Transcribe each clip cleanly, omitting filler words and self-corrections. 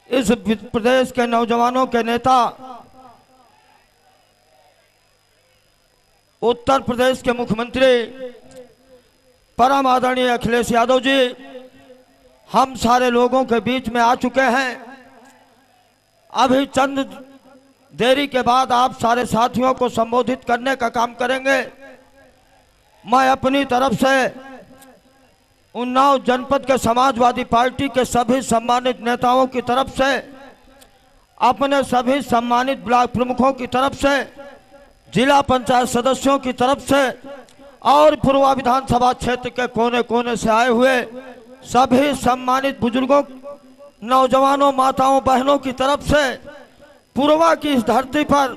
इस प्रदेश के नौजवानों के नेता, उत्तर प्रदेश के मुख्यमंत्री परम आदरणीय अखिलेश यादव जी हम सारे लोगों के बीच में आ चुके हैं। अभी चंद देरी के बाद आप सारे साथियों को संबोधित करने का काम करेंगे। मैं अपनी तरफ से उन्नाव जनपद के समाजवादी पार्टी के सभी सम्मानित नेताओं की तरफ से, अपने सभी सम्मानित ब्लॉक प्रमुखों की तरफ से, जिला पंचायत सदस्यों की तरफ से और पूर्वा विधानसभा क्षेत्र के कोने कोने से आए हुए सभी सम्मानित बुजुर्गों, नौजवानों, माताओं, बहनों की तरफ से पूर्वा की इस धरती पर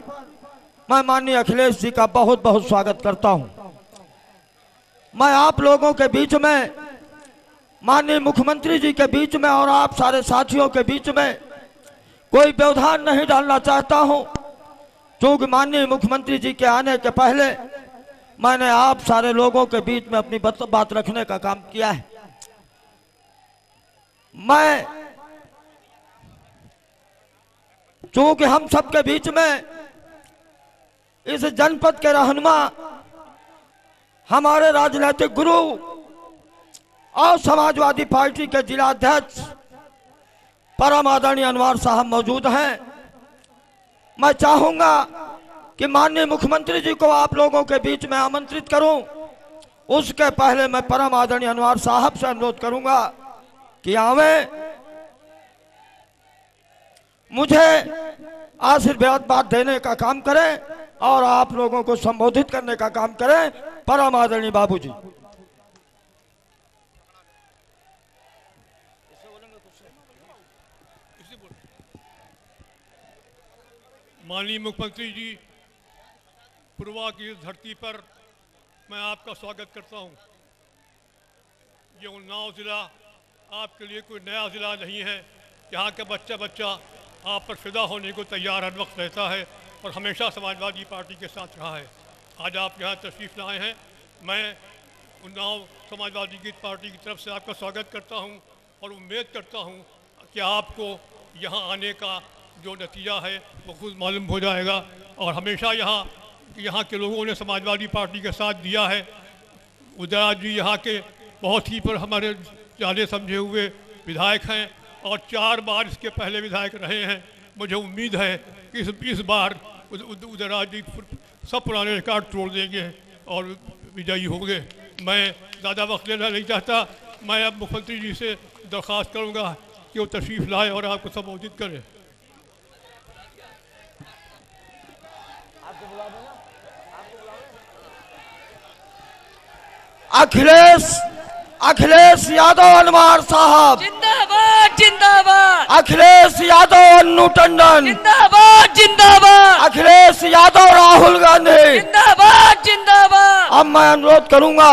मैं माननीय अखिलेश जी का बहुत बहुत स्वागत करता हूं। मैं आप लोगों के बीच में, माननीय मुख्यमंत्री जी के बीच में और आप सारे साथियों के बीच में कोई व्यवधान नहीं डालना चाहता हूं, क्योंकि माननीय मुख्यमंत्री जी के आने के पहले मैंने आप सारे लोगों के बीच में अपनी बात रखने का काम किया है। मैं चूंकि हम सबके बीच में इस जनपद के रहनुमा, हमारे राजनीतिक गुरु और समाजवादी पार्टी के जिला अध्यक्ष परम आदरणीय अनवर साहब मौजूद हैं। मैं चाहूंगा कि माननीय मुख्यमंत्री जी को आप लोगों के बीच में आमंत्रित करूं। उसके पहले मैं परम आदरणीय अनवर साहब से अनुरोध करूंगा कि आवे, मुझे आशीर्वाद बात देने का काम करें और आप लोगों को संबोधित करने का काम करें। परम आदरणीय बाबूजी। माननीय मुख्यमंत्री जी, पूर्वा की धरती पर मैं आपका स्वागत करता हूं। ये उन्नाव जिला आपके लिए कोई नया जिला नहीं है। यहाँ का बच्चा बच्चा आप पर फिदा होने को तैयार हर वक्त रहता है और हमेशा समाजवादी पार्टी के साथ रहा है। आज आप यहाँ तशरीफ़ लाए हैं। मैं उन्नाव समाजवादी की पार्टी की तरफ से आपका स्वागत करता हूँ और उम्मीद करता हूँ कि आपको यहाँ आने का जो नतीजा है वो खुद मालूम हो जाएगा। और हमेशा यहाँ के लोगों ने समाजवादी पार्टी के साथ दिया है। उदयराज जी यहाँ के बहुत ही पर हमारे जाने समझे हुए विधायक हैं और 4 बार इसके पहले विधायक रहे हैं। मुझे उम्मीद है कि इस बार उदयराज जी सब पुराने रिकॉर्ड तोड़ देंगे और विजयी होंगे। मैं ज़्यादा वक्त लेना नहीं चाहता। मैं अब मुख्यमंत्री जी से दरख्वास्त करूँगा कि वो तशरीफ़ लाए और आपको संबोधित करें। अखिलेश यादव अनवर साहब जिंदाबाद जिंदाबाद। अखिलेश यादव अन्नू टंडन जिंदाबाद जिंदाबाद। अखिलेश यादव राहुल गांधी जिंदाबाद जिंदाबाद। अब मैं अनुरोध करूंगा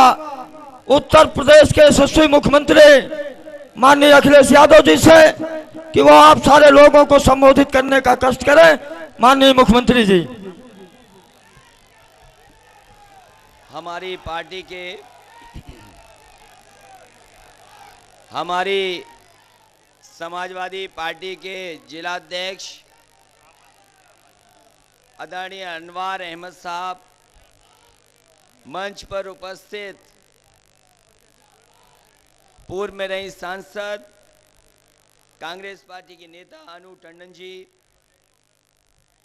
उत्तर प्रदेश के यशस्वी मुख्यमंत्री माननीय अखिलेश यादव जी से कि वो आप सारे लोगों को संबोधित करने का कष्ट करें। माननीय मुख्यमंत्री जी। हमारी समाजवादी पार्टी के जिलाध्यक्ष आदरणीय अनवर अहमद साहब, मंच पर उपस्थित पूर्व में रही सांसद कांग्रेस पार्टी की नेता अनु टंडन जी,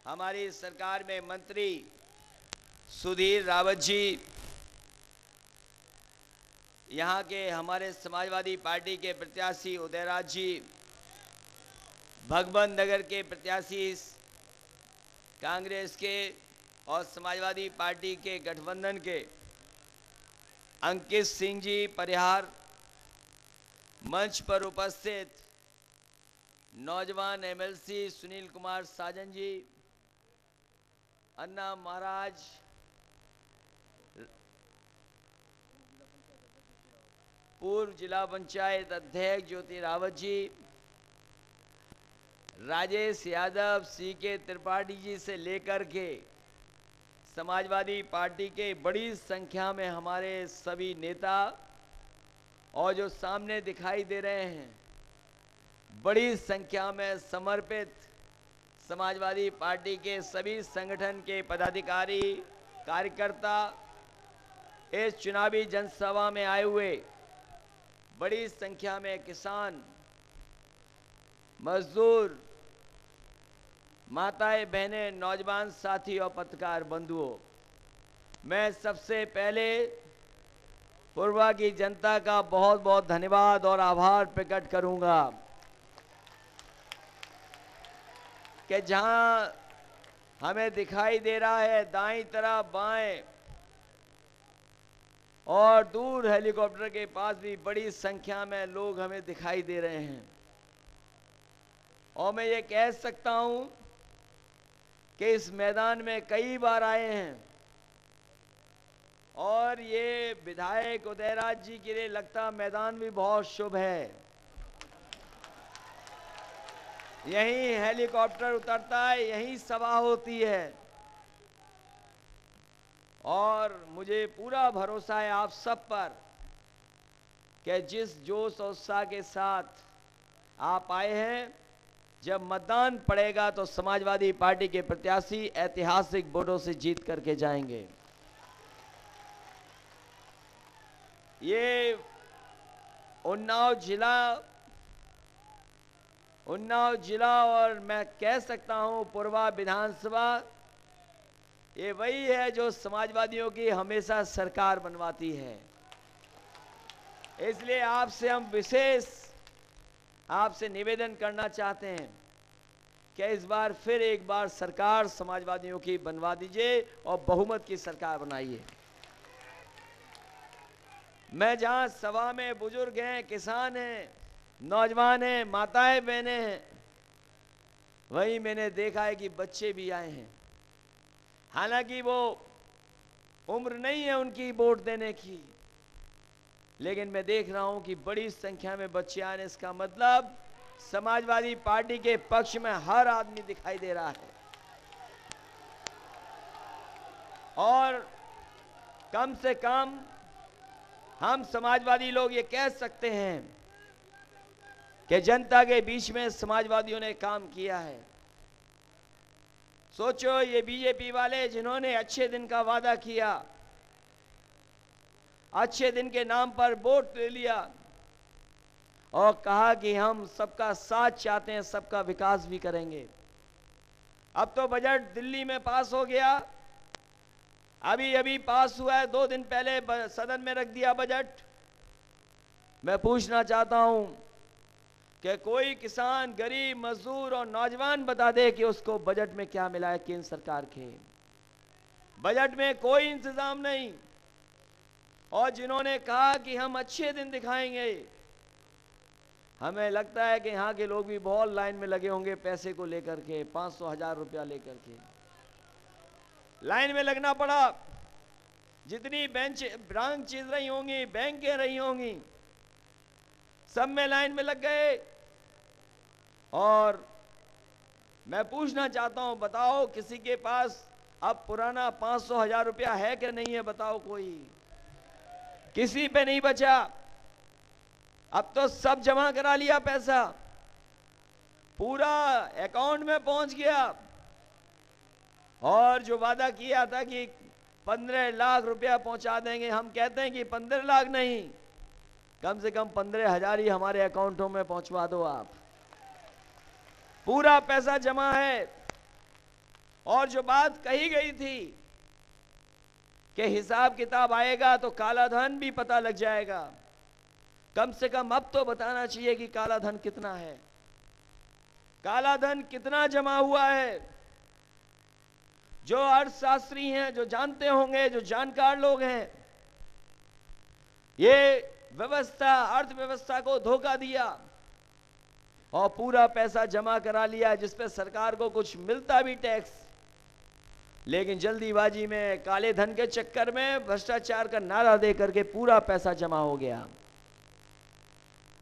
हमारी सरकार में मंत्री सुधीर रावत जी, यहाँ के हमारे समाजवादी पार्टी के प्रत्याशी उदयराज जी, भगवंत नगर के प्रत्याशी कांग्रेस के और समाजवादी पार्टी के गठबंधन के अंकित सिंह जी परिहार, मंच पर उपस्थित नौजवान एमएलसी सुनील कुमार साजन जी, अन्ना महाराज, पूर्व जिला पंचायत अध्यक्ष ज्योति रावत जी, राजेश यादव, सीके त्रिपाठी जी से लेकर के समाजवादी पार्टी के बड़ी संख्या में हमारे सभी नेता और जो सामने दिखाई दे रहे हैं बड़ी संख्या में समर्पित समाजवादी पार्टी के सभी संगठन के पदाधिकारी कार्यकर्ता इस चुनावी जनसभा में आए हुए, बड़ी संख्या में किसान, मजदूर, माताएं, बहनें, नौजवान साथी और पत्रकार बंधुओं, मैं सबसे पहले पूर्वा की जनता का बहुत बहुत धन्यवाद और आभार प्रकट करूंगा कि जहां हमें दिखाई दे रहा है दाईं तरफ, बाएं और दूर हेलीकॉप्टर के पास भी बड़ी संख्या में लोग हमें दिखाई दे रहे हैं। और मैं ये कह सकता हूं कि इस मैदान में कई बार आए हैं और ये विधायक उदयराज जी के लिए लगता मैदान भी बहुत शुभ है। यहीं हेलीकॉप्टर उतरता है, यहीं सभा होती है और मुझे पूरा भरोसा है आप सब पर कि जिस जोश और उत्साह के साथ आप आए हैं, जब मतदान पड़ेगा तो समाजवादी पार्टी के प्रत्याशी ऐतिहासिक वोटों से जीत करके जाएंगे। ये उन्नाव जिला और मैं कह सकता हूं पूर्वा विधानसभा, ये वही है जो समाजवादियों की हमेशा सरकार बनवाती है। इसलिए आपसे हम विशेष आपसे निवेदन करना चाहते हैं कि इस बार फिर एक बार सरकार समाजवादियों की बनवा दीजिए और बहुमत की सरकार बनाइए। मैं जहां सभा में बुजुर्ग हैं, किसान हैं, नौजवान हैं, माताएं, बहनें हैं, वहीं मैंने देखा है कि बच्चे भी आए हैं। हालांकि वो उम्र नहीं है उनकी वोट देने की, लेकिन मैं देख रहा हूं कि बड़ी संख्या में बच्चे आए हैं। इसका मतलब समाजवादी पार्टी के पक्ष में हर आदमी दिखाई दे रहा है। और कम से कम हम समाजवादी लोग ये कह सकते हैं कि जनता के बीच में समाजवादियों ने काम किया है। सोचो, ये बीजेपी वाले जिन्होंने अच्छे दिन का वादा किया, अच्छे दिन के नाम पर वोट ले लिया और कहा कि हम सबका साथ चाहते हैं, सबका विकास भी करेंगे। अब तो बजट दिल्ली में पास हो गया, अभी पास हुआ है, 2 दिन पहले सदन में रख दिया बजट। मैं पूछना चाहता हूं कि कोई किसान, गरीब, मजदूर और नौजवान बता दे कि उसको बजट में क्या मिला है केंद्र सरकार के। बजट में कोई इंतजाम नहीं। और जिन्होंने कहा कि हम अच्छे दिन दिखाएंगे, हमें लगता है कि यहाँ के लोग भी बहुत लाइन में लगे होंगे पैसे को लेकर के, 500-1000 रुपया लेकर के लाइन में लगना पड़ा। जितनी ब्रांच चीज रही होंगी, बैंकें रही होंगी, सब में लाइन में लग गए। और मैं पूछना चाहता हूं, बताओ किसी के पास अब पुराना 500-1000 रुपया है कि नहीं है? बताओ, कोई किसी पे नहीं बचा। अब तो सब जमा करा लिया, पैसा पूरा अकाउंट में पहुंच गया। और जो वादा किया था कि 15 लाख रुपया पहुंचा देंगे, हम कहते हैं कि 15 लाख नहीं, कम से कम 15,000 ही हमारे अकाउंटों में पहुंचवा दो आप। पूरा पैसा जमा है। और जो बात कही गई थी कि हिसाब किताब आएगा तो काला धन भी पता लग जाएगा, कम से कम अब तो बताना चाहिए कि काला धन कितना है, काला धन कितना जमा हुआ है। जो अर्थशास्त्री हैं, जो जानते होंगे, जो जानकार लोग हैं, ये व्यवस्था, अर्थव्यवस्था को धोखा दिया और पूरा पैसा जमा करा लिया, जिसपे सरकार को कुछ मिलता भी टैक्स, लेकिन जल्दीबाजी में, काले धन के चक्कर में, भ्रष्टाचार का नारा दे करके पूरा पैसा जमा हो गया।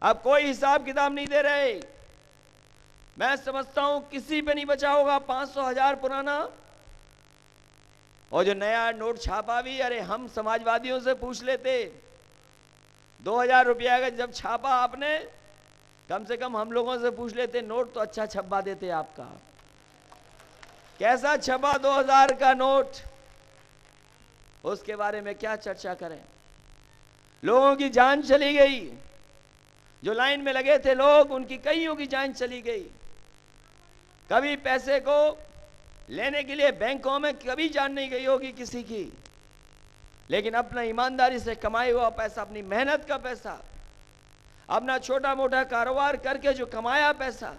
अब कोई हिसाब किताब नहीं दे रहे। मैं समझता हूं किसी पे नहीं बचा होगा 500-1000 पुराना। और जो नया नोट छापा भी, अरे हम समाजवादियों से पूछ लेते, 2000 रुपया का जब छापा आपने कम से कम हम लोगों से पूछ लेते, नोट तो अच्छा छपवा देते आपका। कैसा छपा 2000 का नोट, उसके बारे में क्या चर्चा करें। लोगों की जान चली गई, जो लाइन में लगे थे लोग, उनकी कईयों की जान चली गई। कभी पैसे को लेने के लिए बैंकों में कभी जान नहीं गई होगी किसी की, लेकिन अपना ईमानदारी से कमाया हुआ पैसा, अपनी मेहनत का पैसा, अपना छोटा मोटा कारोबार करके जो कमाया पैसा,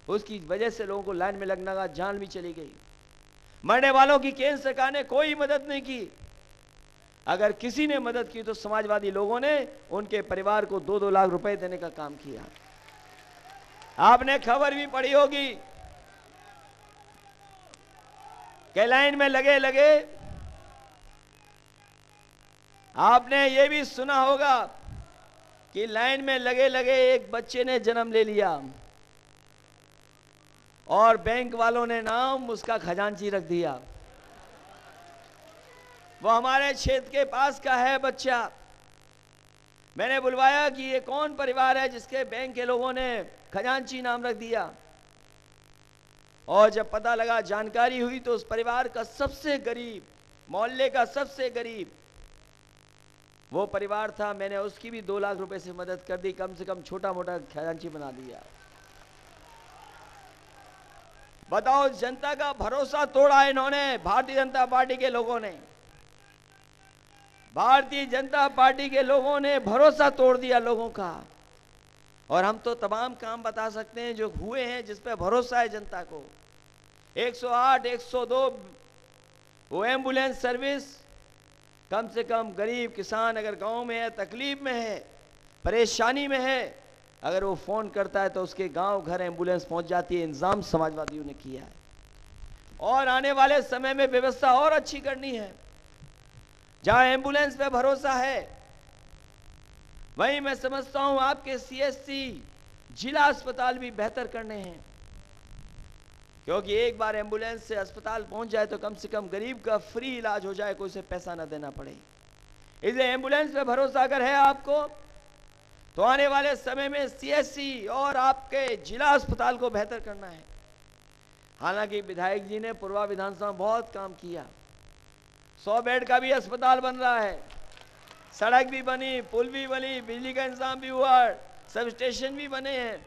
उसकी वजह से लोगों को लाइन में लगने का जान भी चली गई। मरने वालों की केंद्र सरकार ने कोई मदद नहीं की। अगर किसी ने मदद की तो समाजवादी लोगों ने उनके परिवार को 2-2 लाख रुपए देने का काम किया। आपने खबर भी पढ़ी होगी कि लाइन में लगे लगे आपने ये भी सुना होगा कि लाइन में लगे लगे एक बच्चे ने जन्म ले लिया और बैंक वालों ने नाम उसका खजांची रख दिया। वो हमारे क्षेत्र के पास का है बच्चा। मैंने बुलवाया कि ये कौन परिवार है जिसके बैंक के लोगों ने खजांची नाम रख दिया, और जब पता लगा, जानकारी हुई, तो उस परिवार का सबसे गरीब, मोहल्ले का सबसे गरीब वो परिवार था। मैंने उसकी भी 2 लाख रुपए से मदद कर दी, कम से कम छोटा मोटा खजांची बना दिया। बताओ, जनता का भरोसा तोड़ा इन्होंने, भारतीय जनता पार्टी के लोगों ने। भारतीय जनता पार्टी के लोगों ने भरोसा तोड़ दिया लोगों का। और हम तो तमाम काम बता सकते हैं जो हुए हैं, जिस पे भरोसा है जनता को। 108, 102 वो एम्बुलेंस सर्विस, कम से कम गरीब किसान अगर गांव में है, तकलीफ में है, परेशानी में है, अगर वो फोन करता है तो उसके गांव घर एम्बुलेंस पहुंच जाती है। इंतजाम समाजवादियों ने किया है, और आने वाले समय में व्यवस्था और अच्छी करनी है। जहां एम्बुलेंस पे भरोसा है, वहीं मैं समझता हूं आपके सीएचसी जिला अस्पताल भी बेहतर करने हैं, क्योंकि एक बार एम्बुलेंस से अस्पताल पहुंच जाए तो कम से कम गरीब का फ्री इलाज हो जाए, कोई उसे पैसा ना देना पड़े। इसलिए एम्बुलेंस पे भरोसा अगर है आपको, तो आने वाले समय में सीएचसी और आपके जिला अस्पताल को बेहतर करना है। हालांकि विधायक जी ने पूर्वा विधानसभा में बहुत काम किया। 100 बेड का भी अस्पताल बन रहा है, सड़क भी बनी, पुल भी बनी, बिजली का इंतजाम भी हुआ, सब स्टेशन भी बने हैं,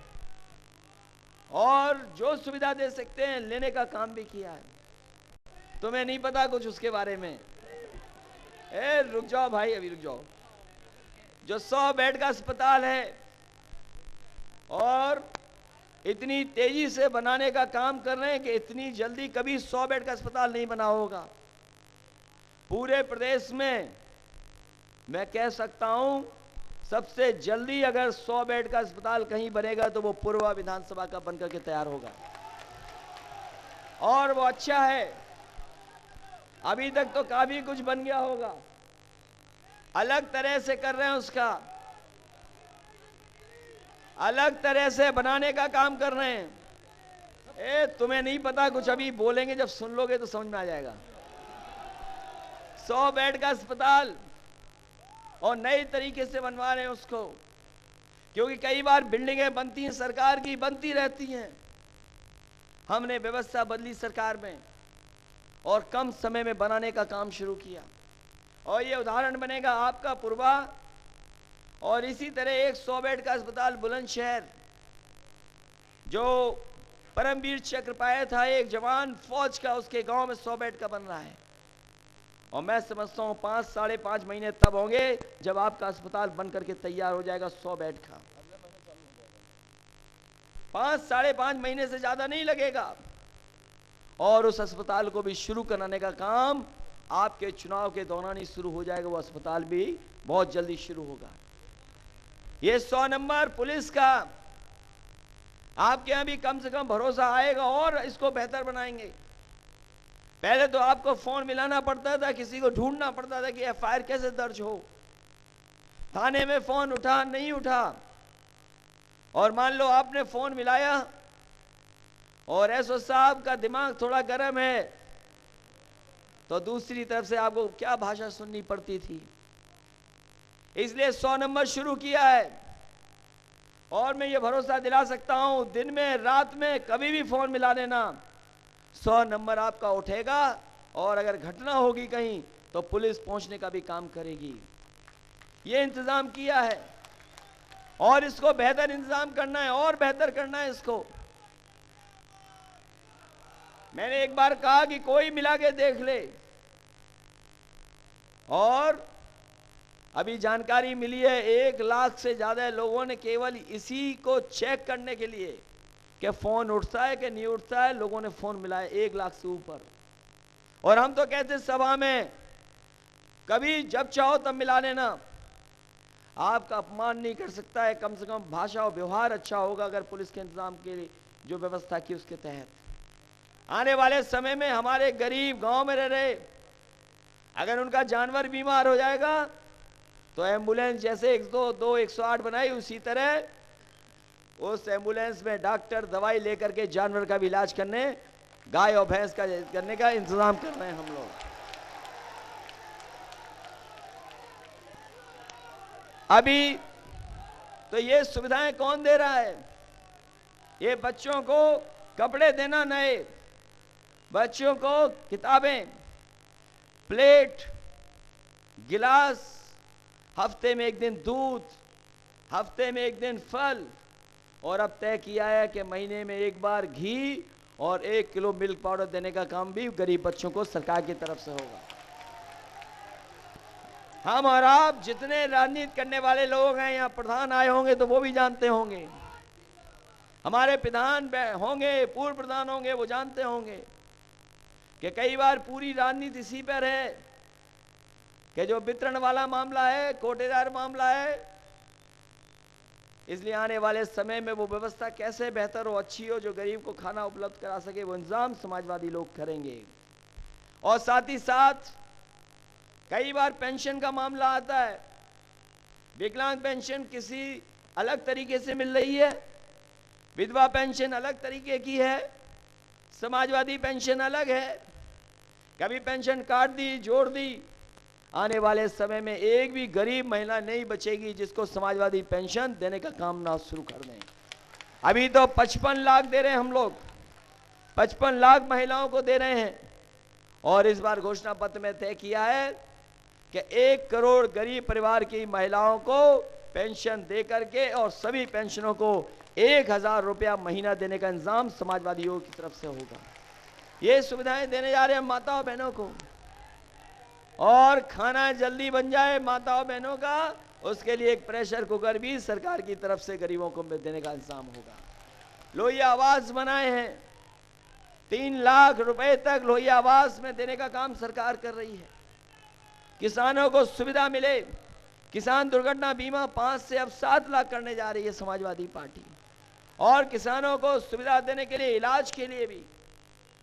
और जो सुविधा दे सकते हैं लेने का काम भी किया है। तुम्हें नहीं पता कुछ उसके बारे में? रुक जाओ भाई, अभी रुक जाओ। जो 100 बेड का अस्पताल है और इतनी तेजी से बनाने का काम कर रहे हैं कि इतनी जल्दी कभी 100 बेड का अस्पताल नहीं बना होगा पूरे प्रदेश में। मैं कह सकता हूं सबसे जल्दी अगर 100 बेड का अस्पताल कहीं बनेगा तो वो पूर्वा विधानसभा का बनकर के तैयार होगा, और वो अच्छा है। अभी तक तो काफी कुछ बन गया होगा, अलग तरह से कर रहे हैं, उसका अलग तरह से बनाने का काम कर रहे हैं। तुम्हें नहीं पता कुछ, अभी बोलेंगे, जब सुन लोगे तो समझ में आ जाएगा। 100 बेड का अस्पताल और नए तरीके से बनवा रहे हैं उसको, क्योंकि कई बार बिल्डिंगें बनती हैं, सरकार की बनती रहती हैं। हमने व्यवस्था बदली सरकार में और कम समय में बनाने का काम शुरू किया, और ये उदाहरण बनेगा आपका पूर्वा। और इसी तरह एक 100 बेड का अस्पताल बुलंदशहर, जो परमवीर चक्र पाया था एक जवान फौज का, उसके गांव में 100 बेड का बन रहा है। और मैं समझता हूं 5-5.5 महीने तब होंगे जब आपका अस्पताल बनकर के तैयार हो जाएगा 100 बेड का। 5-5.5 महीने से ज्यादा नहीं लगेगा, और उस अस्पताल को भी शुरू कराने का काम आपके चुनाव के दौरान ही शुरू हो जाएगा। वो अस्पताल भी बहुत जल्दी शुरू होगा। ये 100 नंबर पुलिस का आपके यहां भी कम से कम भरोसा आएगा, और इसको बेहतर बनाएंगे। पहले तो आपको फोन मिलाना पड़ता था, किसी को ढूंढना पड़ता था कि एफआईआर कैसे दर्ज हो, थाने में फोन उठा नहीं उठा, और मान लो आपने फोन मिलाया और एसओ साहब का दिमाग थोड़ा गर्म है, तो दूसरी तरफ से आपको क्या भाषा सुननी पड़ती थी। इसलिए 100 नंबर शुरू किया है। और मैं ये भरोसा दिला सकता हूं, दिन में रात में कभी भी फोन मिला लेना, 100 नंबर आपका उठेगा और अगर घटना होगी कहीं तो पुलिस पहुंचने का भी काम करेगी। ये इंतजाम किया है और इसको बेहतर इंतजाम करना है और बेहतर करना है इसको। मैंने एक बार कहा कि कोई मिला के देख ले, और अभी जानकारी मिली है 1 लाख से ज्यादा लोगों ने केवल इसी को चेक करने के लिए कि फोन उठता है कि नहीं उठता है, लोगों ने फोन मिलाया 1 लाख से ऊपर। और हम तो कहते सभा में कभी जब चाहो तब मिला लेना, आपका अपमान नहीं कर सकता है, कम से कम भाषा और व्यवहार अच्छा होगा अगर पुलिस के इंतजाम के लिए जो व्यवस्था की उसके तहत। आने वाले समय में हमारे गरीब गांव में रह रहे, अगर उनका जानवर बीमार हो जाएगा तो एम्बुलेंस जैसे 102 108 बनाई, उसी तरह उस एम्बुलेंस में डॉक्टर दवाई लेकर के जानवर का भी इलाज करने, गाय और भैंस का करने का इंतजाम कर रहे हैं हम लोग। अभी तो ये सुविधाएं कौन दे रहा है? ये बच्चों को कपड़े देना नए, बच्चों को किताबें, प्लेट, गिलास, हफ्ते में 1 दिन दूध, हफ्ते में 1 दिन फल, और अब तय किया है कि महीने में 1 बार घी और 1 किलो मिल्क पाउडर देने का काम भी गरीब बच्चों को सरकार की तरफ से होगा। हम और आप जितने राजनीति करने वाले लोग हैं, यहाँ प्रधान आए होंगे तो वो भी जानते होंगे, हमारे प्रधान होंगे, पूर्व प्रधान होंगे, वो जानते होंगे कि कई बार पूरी राजनीति इसी पर है कि जो वितरण वाला मामला है, कोटेदार मामला है, इसलिए आने वाले समय में वो व्यवस्था कैसे बेहतर हो, अच्छी हो, जो गरीब को खाना उपलब्ध करा सके, वो इंतजाम समाजवादी लोग करेंगे। और साथ ही साथ कई बार पेंशन का मामला आता है, विकलांग पेंशन किसी अलग तरीके से मिल रही है, विधवा पेंशन अलग तरीके की है, समाजवादी पेंशन अलग है, कभी पेंशन काट दी, जोड़ दी। आने वाले समय में एक भी गरीब महिला नहीं बचेगी जिसको समाजवादी पेंशन देने का काम ना शुरू कर दें। अभी तो 55 लाख दे रहे हैं हम लोग, 55 लाख महिलाओं को दे रहे हैं, और इस बार घोषणा पत्र में तय किया है कि 1 करोड़ गरीब परिवार की महिलाओं को पेंशन दे करके और सभी पेंशनों को 1000 रुपया महीना देने का इंतजाम समाजवादियों की तरफ से होगा। ये सुविधाएं देने जा रहे हैं माताओं बहनों को, और खाना जल्दी बन जाए माताओं बहनों का, उसके लिए एक प्रेशर कुकर भी सरकार की तरफ से गरीबों को देने का इंतजाम होगा। लोहिया आवास बनाए हैं, 3 लाख रुपए तक लोहिया आवास में देने का काम सरकार कर रही है। किसानों को सुविधा मिले, किसान दुर्घटना बीमा 5 से अब 7 लाख करने जा रही है समाजवादी पार्टी, और किसानों को सुविधा देने के लिए इलाज के लिए भी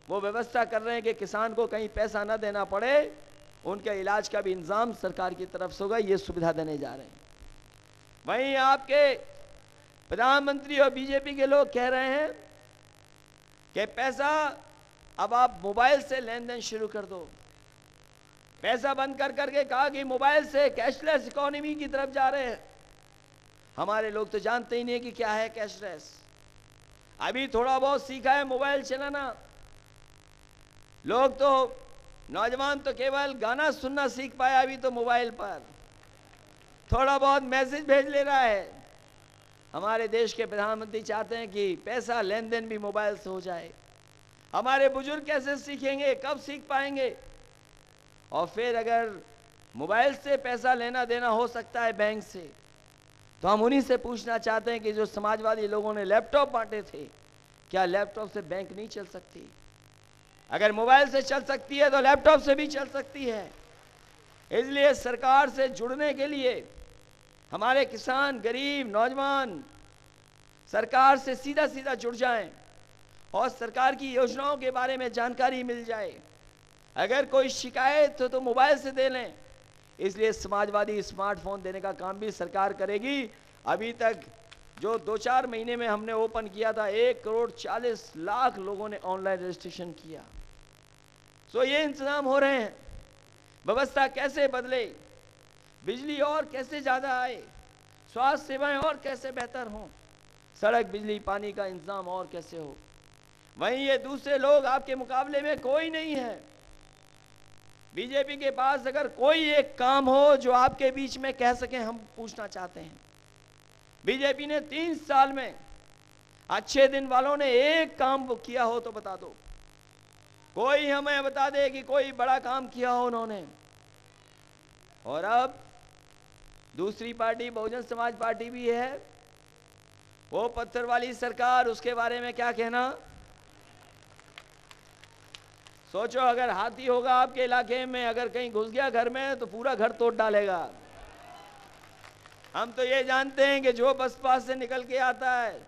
वो व्यवस्था कर रहे हैं कि किसान को कहीं पैसा ना देना पड़े, उनके इलाज का भी इंतजाम सरकार की तरफ से होगा, ये सुविधा देने जा रहे हैं। वहीं आपके प्रधानमंत्री और बीजेपी के लोग कह रहे हैं कि पैसा अब आप मोबाइल से लेन देन शुरू कर दो, पैसा बंद कर करके कहा कि मोबाइल से कैशलेस इकोनॉमी की तरफ जा रहे हैं। हमारे लोग तो जानते ही नहीं कि क्या है कैशलेस, अभी थोड़ा बहुत सीखा है मोबाइल चलाना, लोग तो नौजवान तो केवल गाना सुनना सीख पाया अभी तो मोबाइल पर, थोड़ा बहुत मैसेज भेज ले रहा है। हमारे देश के प्रधानमंत्री चाहते हैं कि पैसा लेन देन भी मोबाइल से हो जाए। हमारे बुजुर्ग कैसे सीखेंगे, कब सीख पाएंगे? और फिर अगर मोबाइल से पैसा लेना देना हो सकता है बैंक से, तो हम उन्हीं से पूछना चाहते हैं कि जो समाजवादी लोगों ने लैपटॉप बांटे थे, क्या लैपटॉप से बैंक नहीं चल सकती? अगर मोबाइल से चल सकती है तो लैपटॉप से भी चल सकती है। इसलिए सरकार से जुड़ने के लिए हमारे किसान, गरीब, नौजवान सरकार से सीधा सीधा जुड़ जाएं और सरकार की योजनाओं के बारे में जानकारी मिल जाए। अगर कोई शिकायत हो तो मोबाइल से दे लें। इसलिए समाजवादी स्मार्टफोन देने का काम भी सरकार करेगी। अभी तक जो 2-4 महीने में हमने ओपन किया था, 1 करोड़ 40 लाख लोगों ने ऑनलाइन रजिस्ट्रेशन किया। तो ये इंतजाम हो रहे हैं। व्यवस्था कैसे बदले, बिजली और कैसे ज्यादा आए, स्वास्थ्य सेवाएं और कैसे बेहतर हों, सड़क, बिजली, पानी का इंतजाम और कैसे हो। वहीं ये दूसरे लोग आपके मुकाबले में कोई नहीं है। बीजेपी के पास अगर कोई एक काम हो जो आपके बीच में कह सकें, हम पूछना चाहते हैं, बीजेपी ने 3 साल में अच्छे दिन वालों ने एक काम वो किया हो तो बता दो। कोई हमें बता दे कि कोई बड़ा काम किया हो उन्होंने। और अब दूसरी पार्टी बहुजन समाज पार्टी भी है, वो पत्थर वाली सरकार, उसके बारे में क्या कहना। सोचो अगर हाथी होगा आपके इलाके में, अगर कहीं घुस गया घर में तो पूरा घर तोड़ डालेगा। हम तो ये जानते हैं कि जो बसपा से निकल के आता है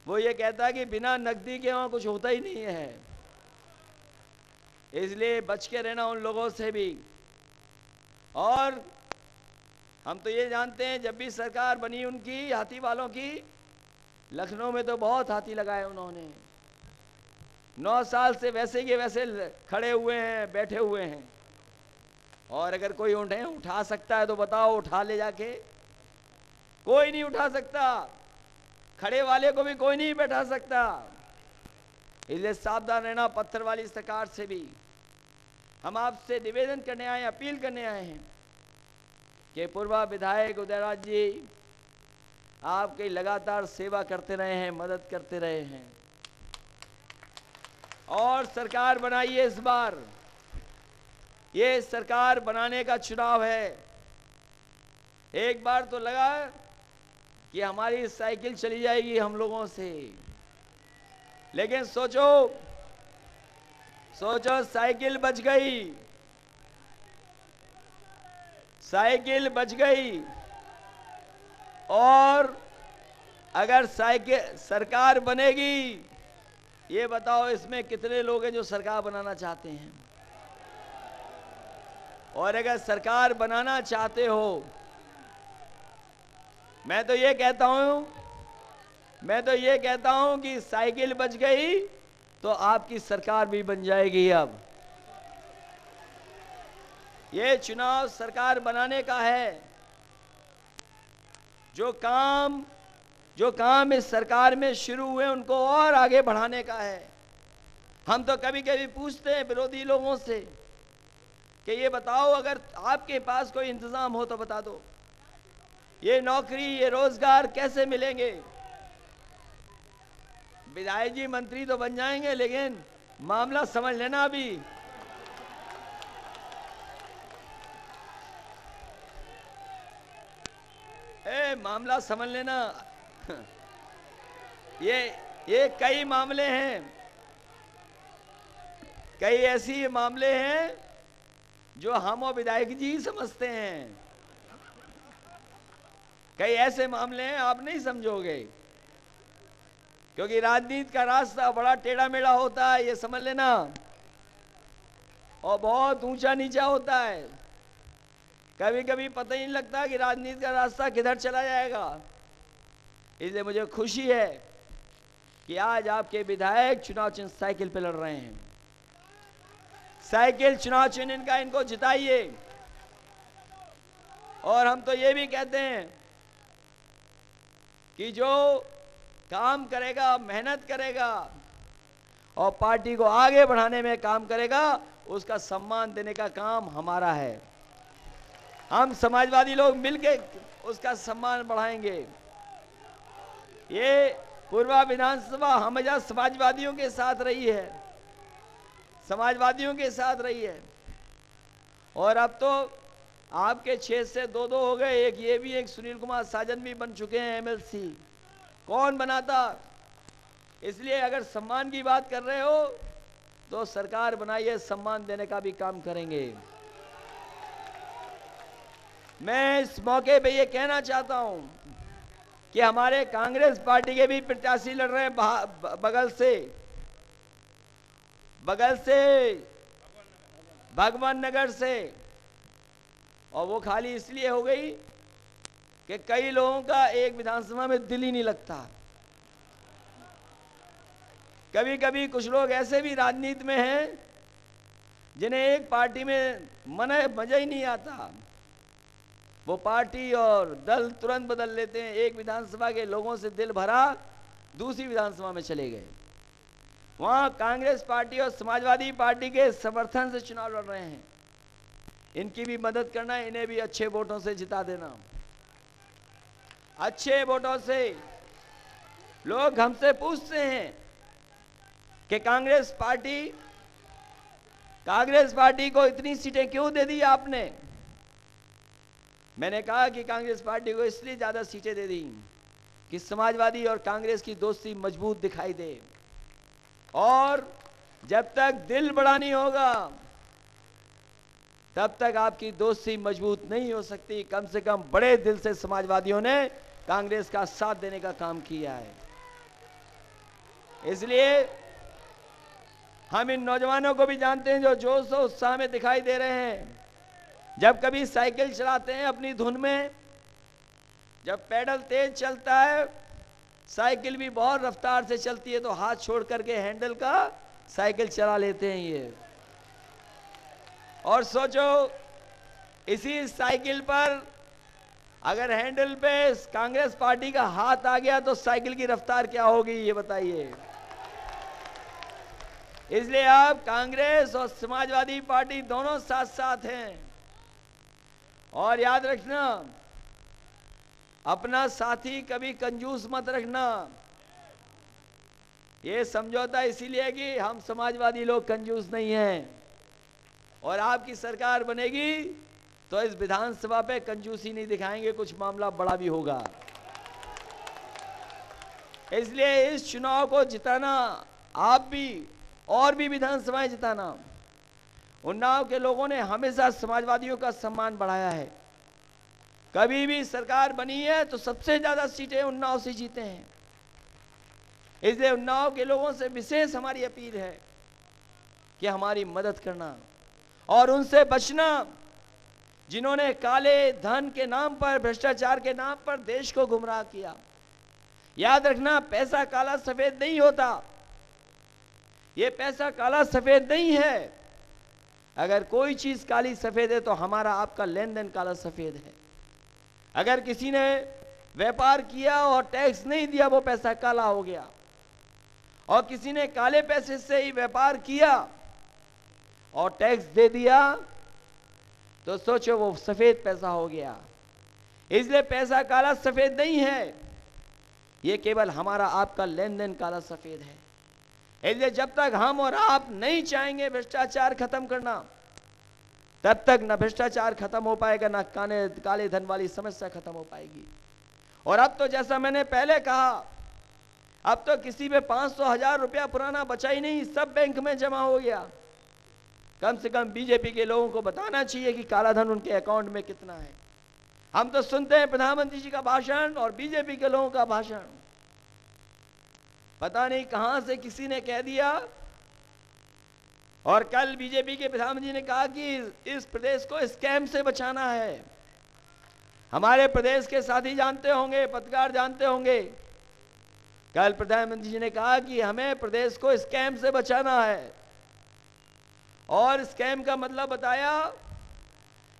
वो ये कहता है कि बिना नकदी के वहां कुछ होता ही नहीं है। इसलिए बच के रहना उन लोगों से भी। और हम तो ये जानते हैं जब भी सरकार बनी उनकी, हाथी वालों की, लखनऊ में तो बहुत हाथी लगाए उन्होंने। 9 साल से वैसे के वैसे खड़े हुए हैं, बैठे हुए हैं। और अगर कोई उठा सकता है तो बताओ, उठा ले जाके। कोई नहीं उठा सकता, खड़े वाले को भी कोई नहीं बैठा सकता। इसलिए सावधान रहना पत्थर वाली सरकार से भी। हम आपसे निवेदन करने आए, अपील करने आए हैं कि पूर्व विधायक उदयराज जी आपकी लगातार सेवा करते रहे हैं, मदद करते रहे हैं, और सरकार बनाइए। इस बार ये सरकार बनाने का चुनाव है। एक बार तो लगा कि हमारी साइकिल चली जाएगी हम लोगों से, लेकिन सोचो साइकिल बच गई, साइकिल बच गई। और अगर साइकिल सरकार बनेगी, ये बताओ इसमें कितने लोग हैं जो सरकार बनाना चाहते हैं। और अगर सरकार बनाना चाहते हो, मैं तो ये कहता हूं कि साइकिल बच गई तो आपकी सरकार भी बन जाएगी। अब ये चुनाव सरकार बनाने का है। जो काम इस सरकार में शुरू हुए उनको और आगे बढ़ाने का है। हम तो कभी कभी पूछते हैं विरोधी लोगों से कि ये बताओ अगर आपके पास कोई इंतजाम हो तो बता दो, ये नौकरी, ये रोजगार कैसे मिलेंगे। विधायक जी मंत्री तो बन जाएंगे, लेकिन मामला समझ लेना। अभी मामला समझ लेना। ये कई मामले हैं, कई ऐसी मामले हैं जो हम और विधायक जी समझते हैं। कई ऐसे मामले हैं आप नहीं समझोगे, क्योंकि राजनीति का रास्ता बड़ा टेढ़ा मेढ़ा होता है, ये समझ लेना, और बहुत ऊंचा नीचा होता है। कभी कभी पता ही नहीं लगता कि राजनीति का रास्ता किधर चला जाएगा। इसलिए मुझे खुशी है कि आज आपके विधायक चुनाव चिन्ह साइकिल पे लड़ रहे हैं। साइकिल चुनाव चिन्ह इनका, इनको जिताइए। और हम तो ये भी कहते हैं कि जो काम करेगा, मेहनत करेगा और पार्टी को आगे बढ़ाने में काम करेगा, उसका सम्मान देने का काम हमारा है। हम समाजवादी लोग मिलकर उसका सम्मान बढ़ाएंगे। ये पूर्व विधानसभा हमेशा समाजवादियों के साथ रही है, समाजवादियों के साथ रही है। और अब तो आपके 6 से 2-2 हो गए। एक ये भी, एक सुनील कुमार साजन भी बन चुके हैं एमएलसी। कौन बनाता। इसलिए अगर सम्मान की बात कर रहे हो तो सरकार बनाइए, सम्मान देने का भी काम करेंगे। मैं इस मौके पे ये कहना चाहता हूं कि हमारे कांग्रेस पार्टी के भी प्रत्याशी लड़ रहे हैं बगल से भगवान नगर से। और वो खाली इसलिए हो गई कि कई लोगों का एक विधानसभा में दिल ही नहीं लगता। कभी कभी कुछ लोग ऐसे भी राजनीति में हैं जिन्हें एक पार्टी में मजा ही नहीं आता। वो पार्टी और दल तुरंत बदल लेते हैं। एक विधानसभा के लोगों से दिल भरा, दूसरी विधानसभा में चले गए। वहां कांग्रेस पार्टी और समाजवादी पार्टी के समर्थन से चुनाव लड़ रहे हैं। इनकी भी मदद करना, इन्हें भी अच्छे वोटों से जिता देना। अच्छे वोटों से लोग हमसे पूछते हैं कि कांग्रेस पार्टी को इतनी सीटें क्यों दे दी आपने। मैंने कहा कि कांग्रेस पार्टी को इसलिए ज्यादा सीटें दे दी कि समाजवादी और कांग्रेस की दोस्ती मजबूत दिखाई दे, और जब तक दिल बड़ा नहीं होगा तब तक आपकी दोस्ती मजबूत नहीं हो सकती। कम से कम बड़े दिल से समाजवादियों ने कांग्रेस का साथ देने का काम किया है। इसलिए हम इन नौजवानों को भी जानते हैं जो जोश और उत्साह में दिखाई दे रहे हैं। जब कभी साइकिल चलाते हैं अपनी धुन में, जब पैडल तेज चलता है, साइकिल भी बहुत रफ्तार से चलती है, तो हाथ छोड़ करके हैंडल का साइकिल चला लेते हैं ये। और सोचो, इसी साइकिल पर अगर हैंडल पे कांग्रेस पार्टी का हाथ आ गया तो साइकिल की रफ्तार क्या होगी, ये बताइए। इसलिए अब कांग्रेस और समाजवादी पार्टी दोनों साथ साथ हैं। और याद रखना, अपना साथी कभी कंजूस मत रखना। ये समझौता इसीलिए कि हम समाजवादी लोग कंजूस नहीं हैं, और आपकी सरकार बनेगी तो इस विधानसभा पे कंजूसी नहीं दिखाएंगे, कुछ मामला बड़ा भी होगा। इसलिए इस चुनाव को जिताना, आप भी और भी विधानसभाएं जिताना। उन्नाव के लोगों ने हमेशा समाजवादियों का सम्मान बढ़ाया है। कभी भी सरकार बनी है तो सबसे ज्यादा सीटें उन्नाव से जीते हैं। इसलिए उन्नाव के लोगों से विशेष हमारी अपील है कि हमारी मदद करना और उनसे बचना जिन्होंने काले धन के नाम पर, भ्रष्टाचार के नाम पर देश को गुमराह किया। याद रखना, पैसा काला सफेद नहीं होता। ये पैसा काला सफेद नहीं है। अगर कोई चीज काली सफेद है तो हमारा आपका लेन देन काला सफेद है। अगर किसी ने व्यापार किया और टैक्स नहीं दिया, वो पैसा काला हो गया। और किसी ने काले पैसे से ही व्यापार किया और टैक्स दे दिया, तो सोचो वो सफेद पैसा हो गया। इसलिए पैसा काला सफेद नहीं है, ये केवल हमारा आपका लेन देन काला सफेद है। इसलिए जब तक हम और आप नहीं चाहेंगे भ्रष्टाचार खत्म करना, तब तक न भ्रष्टाचार खत्म हो पाएगा, न काले धन वाली समस्या खत्म हो पाएगी। और अब तो जैसा मैंने पहले कहा, अब तो किसी पे 500,000 रुपया पुराना बचा ही नहीं, सब बैंक में जमा हो गया। कम से कम बीजेपी के लोगों को बताना चाहिए कि काला धन उनके अकाउंट में कितना है। हम तो सुनते हैं प्रधानमंत्री जी का भाषण और बीजेपी के लोगों का भाषण, पता नहीं कहां से किसी ने कह दिया। और कल बीजेपी के प्रधानमंत्री ने कहा कि इस प्रदेश को स्कैम से बचाना है। हमारे प्रदेश के साथी जानते होंगे, पत्रकार जानते होंगे, कल प्रधानमंत्री जी ने कहा कि हमें प्रदेश को स्कैम से बचाना है। और स्कैम का मतलब बताया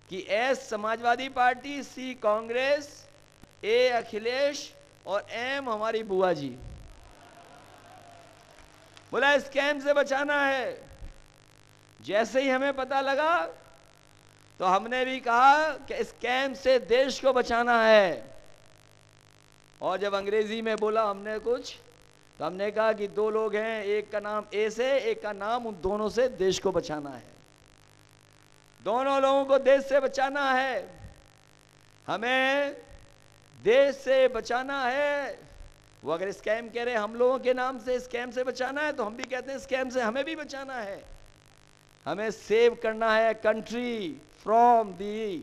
कि एस समाजवादी पार्टी, सी कांग्रेस, ए अखिलेश और एम हमारी बुआ जी। बोला स्कैम से बचाना है। जैसे ही हमें पता लगा तो हमने भी कहा कि स्कैम से देश को बचाना है। और जब अंग्रेजी में बोला हमने कुछ, तो हमने कहा कि दो लोग हैं, एक का नाम ए से, एक का नाम, उन दोनों से देश को बचाना है। दोनों लोगों को देश से बचाना है। हमें देश से बचाना है। वो अगर स्कैम कह रहे हैं हम लोगों के नाम से, स्कैम से बचाना है, तो हम भी कहते हैं स्कैम से हमें भी बचाना है। हमें सेव करना है कंट्री फ्रॉम दी,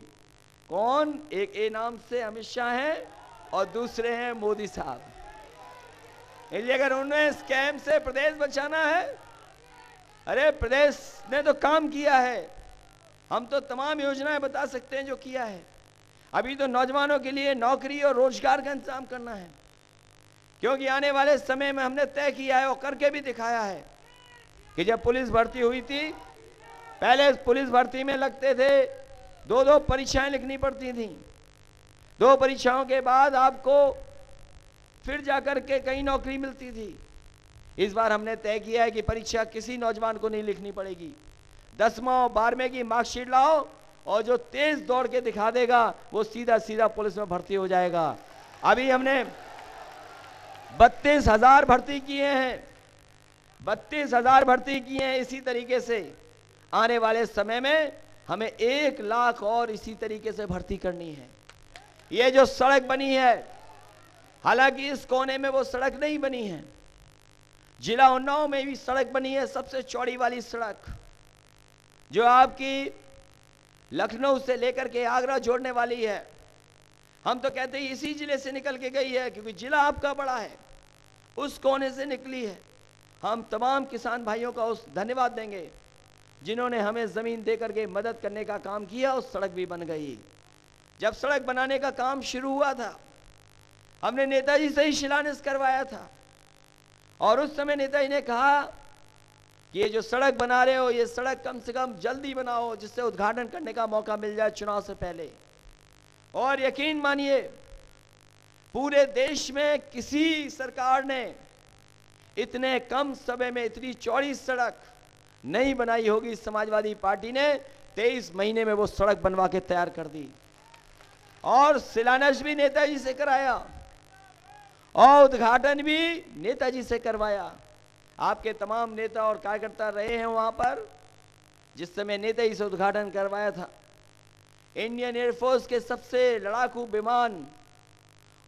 कौन, एक ए नाम से अमित शाह है और दूसरे हैं मोदी साहब। इसलिए अगर उन्हें स्कैम से प्रदेश बचाना है, अरे प्रदेश ने तो काम किया है। हम तो तमाम योजनाएं बता सकते हैं जो किया है। अभी तो नौजवानों के लिए नौकरी और रोजगार का इंतजाम करना है, क्योंकि आने वाले समय में हमने तय किया है और करके भी दिखाया है कि जब पुलिस भर्ती हुई थी, पहले पुलिस भर्ती में लगते थे 2-2 परीक्षाएं लिखनी पड़ती थी। 2 परीक्षाओं के बाद आपको फिर जाकर के कहीं नौकरी मिलती थी। इस बार हमने तय किया है कि परीक्षा किसी नौजवान को नहीं लिखनी पड़ेगी। 10वां और 12वें की मार्कशीट लाओ और जो तेज दौड़ के दिखा देगा वो सीधा सीधा पुलिस में भर्ती हो जाएगा। अभी हमने 32,000 भर्ती किए हैं, 32,000 भर्ती किए हैं। इसी तरीके से आने वाले समय में हमें 1 लाख और इसी तरीके से भर्ती करनी है। ये जो सड़क बनी है, हालांकि इस कोने में वो सड़क नहीं बनी है, जिला उन्नाव में भी सड़क बनी है, सबसे चौड़ी वाली सड़क जो आपकी लखनऊ से लेकर के आगरा जोड़ने वाली है। हम तो कहते हैं इसी जिले से निकल के गई है, क्योंकि जिला आपका बड़ा है, उस कोने से निकली है। हम तमाम किसान भाइयों का उस धन्यवाद देंगे जिन्होंने हमें जमीन देकर के मदद करने का काम किया। उस सड़क भी बन गई। जब सड़क बनाने का काम शुरू हुआ था, हमने नेताजी से ही शिलान्यास करवाया था और उस समय नेताजी ने कहा कि ये जो सड़क बना रहे हो, ये सड़क कम से कम जल्दी बनाओ जिससे उद्घाटन करने का मौका मिल जाए चुनाव से पहले। और यकीन मानिए, पूरे देश में किसी सरकार ने इतने कम समय में इतनी चौड़ी सड़क नहीं बनाई होगी। समाजवादी पार्टी ने 23 महीने में वो सड़क बनवा के तैयार कर दी और शिलान्यास भी नेताजी से कराया और उद्घाटन भी नेताजी से करवाया। आपके तमाम नेता और कार्यकर्ता रहे हैं वहां पर जिस समय नेताजी से उद्घाटन करवाया था। इंडियन एयरफोर्स के सबसे लड़ाकू विमान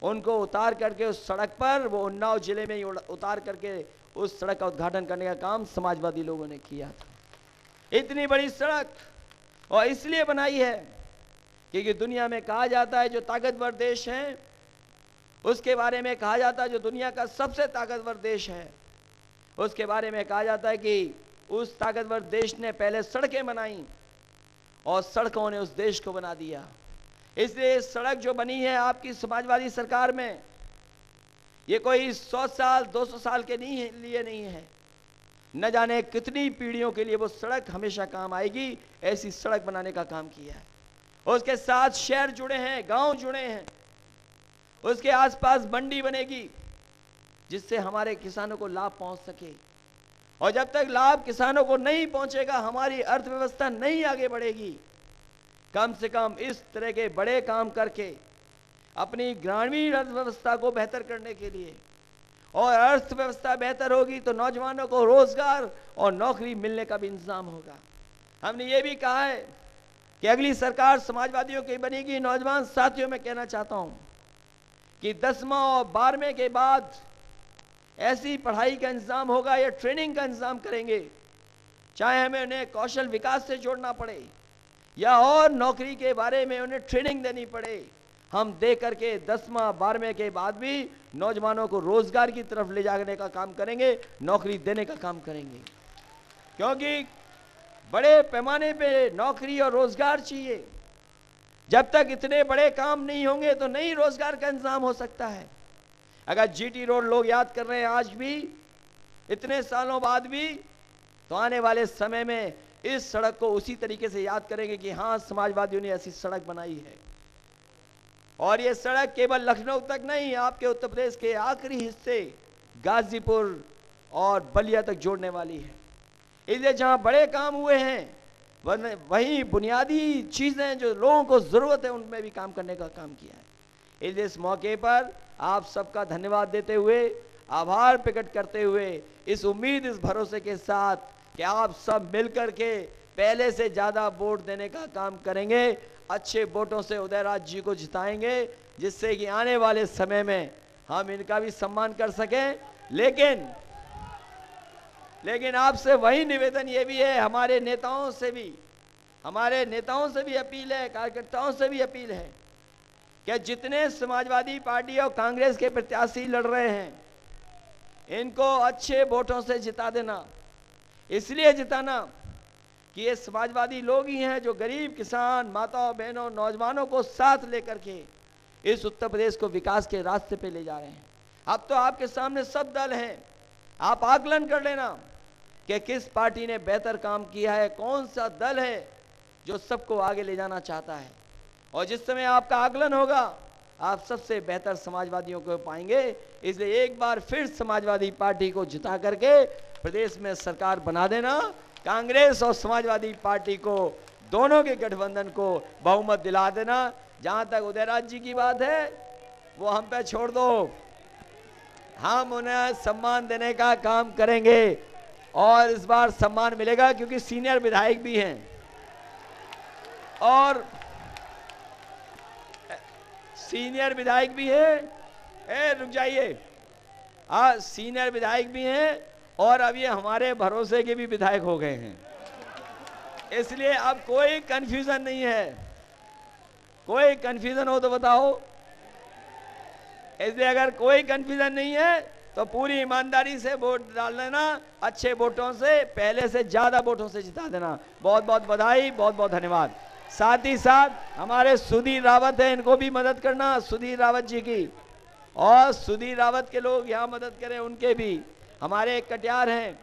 उनको उतार करके उस सड़क पर, वो उन्नाव जिले में ही उतार करके उस सड़क का उद्घाटन करने का काम समाजवादी लोगों ने किया था। इतनी बड़ी सड़क और इसलिए बनाई है क्योंकि दुनिया में कहा जाता है जो ताकतवर देश हैं उसके बारे में कहा जाता है, जो दुनिया का सबसे ताकतवर देश है उसके बारे में कहा जाता है कि उस ताकतवर देश ने पहले सड़कें बनाई और सड़कों ने उस देश को बना दिया। इसलिए सड़क जो बनी है आपकी समाजवादी सरकार में, ये कोई 100 साल 200 साल के लिए नहीं है, न जाने कितनी पीढ़ियों के लिए वो सड़क हमेशा काम आएगी। ऐसी सड़क बनाने का काम किया है। उसके साथ शहर जुड़े हैं, गांव जुड़े हैं, उसके आसपास मंडी बनेगी जिससे हमारे किसानों को लाभ पहुंच सके। और जब तक लाभ किसानों को नहीं पहुंचेगा हमारी अर्थव्यवस्था नहीं आगे बढ़ेगी। कम से कम इस तरह के बड़े काम करके अपनी ग्रामीण अर्थव्यवस्था को बेहतर करने के लिए, और अर्थव्यवस्था बेहतर होगी तो नौजवानों को रोजगार और नौकरी मिलने का भी इंतजाम होगा। हमने ये भी कहा है कि अगली सरकार समाजवादियों की बनेगी। नौजवान साथियों में कहना चाहता हूं कि 10वां और 12वें के बाद ऐसी पढ़ाई का इंतजाम होगा या ट्रेनिंग का इंतजाम करेंगे, चाहे हमें उन्हें कौशल विकास से जोड़ना पड़े या और नौकरी के बारे में उन्हें ट्रेनिंग देनी पड़े, हम दे करके 10वां 12वें के बाद भी नौजवानों को रोजगार की तरफ ले जाने का काम करेंगे, नौकरी देने का काम करेंगे। क्योंकि बड़े पैमाने पे नौकरी और रोजगार चाहिए। जब तक इतने बड़े काम नहीं होंगे तो नहीं रोजगार का इंतजाम हो सकता है। अगर जीटी रोड लोग याद कर रहे हैं आज भी, इतने सालों बाद भी, तो आने वाले समय में इस सड़क को उसी तरीके से याद करेंगे कि हाँ, समाजवादियों ने ऐसी सड़क बनाई है। और ये सड़क केवल लखनऊ तक नहीं, आपके उत्तर प्रदेश के आखिरी हिस्से गाजीपुर और बलिया तक जोड़ने वाली है। इसलिए जहां बड़े काम हुए हैं वहीं बुनियादी चीजें जो लोगों को जरूरत है उनमें भी काम करने का काम किया है। इसलिए इस मौके पर आप सबका धन्यवाद देते हुए, आभार प्रकट करते हुए, इस उम्मीद इस भरोसे के साथ कि आप सब मिलकर के पहले से ज्यादा वोट देने का काम करेंगे, अच्छे वोटों से उदयराज जी को जिताएंगे, जिससे कि आने वाले समय में हम इनका भी सम्मान कर सकें। लेकिन आपसे वही निवेदन ये भी है, हमारे नेताओं से भी अपील है, कार्यकर्ताओं से भी अपील है कि जितने समाजवादी पार्टी और कांग्रेस के प्रत्याशी लड़ रहे हैं इनको अच्छे वोटों से जिता देना। इसलिए जिताना कि ये समाजवादी लोग ही हैं जो गरीब किसान, माताओं बहनों, नौजवानों को साथ लेकर के इस उत्तर प्रदेश को विकास के रास्ते पे ले जा रहे हैं। अब तो आपके सामने सब दल हैं, आप आकलन कर लेना कि किस पार्टी ने बेहतर काम किया है, कौन सा दल है जो सबको आगे ले जाना चाहता है। और जिस समय आपका आकलन होगा आप सबसे बेहतर समाजवादियों को पाएंगे। इसलिए एक बार फिर समाजवादी पार्टी को जिता करके प्रदेश में सरकार बना देना। कांग्रेस और समाजवादी पार्टी को, दोनों के गठबंधन को बहुमत दिला देना। जहां तक उदयराज जी की बात है वो हम पे छोड़ दो, हम उन्हें सम्मान देने का काम करेंगे और इस बार सम्मान मिलेगा क्योंकि सीनियर विधायक भी हैं और सीनियर विधायक भी हैं। रुक जाइए, सीनियर विधायक भी हैं और अब ये हमारे भरोसे के भी विधायक हो गए हैं। इसलिए अब कोई कंफ्यूजन नहीं है। कोई कंफ्यूजन हो तो बताओ। इसलिए अगर कोई कंफ्यूजन नहीं है तो पूरी ईमानदारी से वोट डाल देना, अच्छे वोटों से, पहले से ज्यादा वोटों से जिता देना। बहुत बहुत बधाई, बहुत बहुत धन्यवाद। साथ ही साथ हमारे सुधीर रावत हैं, इनको भी मदद करना, सुधीर रावत जी की, और सुधीर रावत के लोग यहाँ मदद करें उनके भी। हमारे कटियार हैं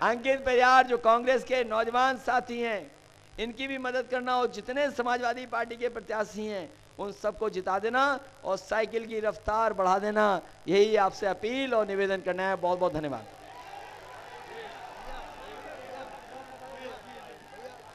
अंकित परिहार जो कांग्रेस के नौजवान साथी हैं, इनकी भी मदद करना और जितने समाजवादी पार्टी के प्रत्याशी हैं उन सबको जिता देना और साइकिल की रफ्तार बढ़ा देना। यही आपसे अपील और निवेदन करना है। बहुत बहुत धन्यवाद।